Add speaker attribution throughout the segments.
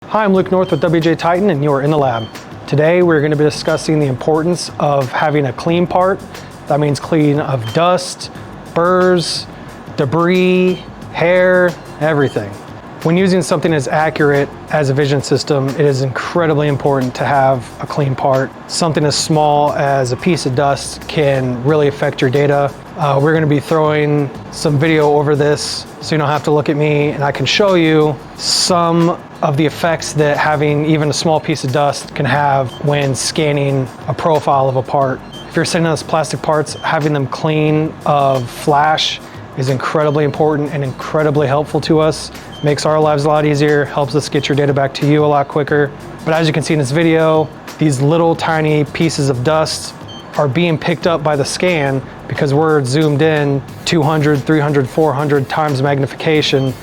Speaker 1: Hi, I'm Luke North with WJ Titan and you're in the lab. Today we're going to be discussing the importance of having a clean part. That means clean of dust, burrs, debris, hair, everything. When using something as accurate as a vision system, it is incredibly important to have a clean part. Something as small as a piece of dust can really affect your data. We're going to be throwing some video over this so you don't have to look at me, and I can show you some of the effects that having even a small piece of dust can have when scanning a profile of a part. If you're sending us plastic parts, having them clean of flash is incredibly important and incredibly helpful to us. Makes our lives a lot easier, helps us get your data back to you a lot quicker. But as you can see in this video, these little tiny pieces of dust are being picked up by the scan because we're zoomed in 200, 300, 400 times magnification,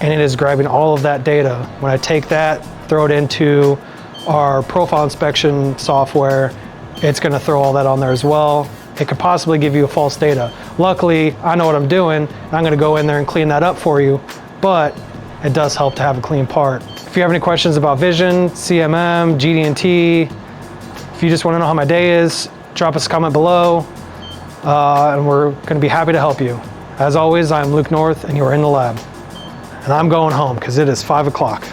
Speaker 1: and it is grabbing all of that data. When I take that, throw it into our profile inspection software, it's gonna throw all that on there as well. It could possibly give you a false data. Luckily, I know what I'm doing, and I'm gonna go in there and clean that up for you, but it does help to have a clean part. If you have any questions about vision, CMM, GD&T, if you just wanna know how my day is, drop us a comment below, and we're gonna be happy to help you. As always, I'm Luke North, and you're in the lab. And I'm going home, because it is 5 o'clock.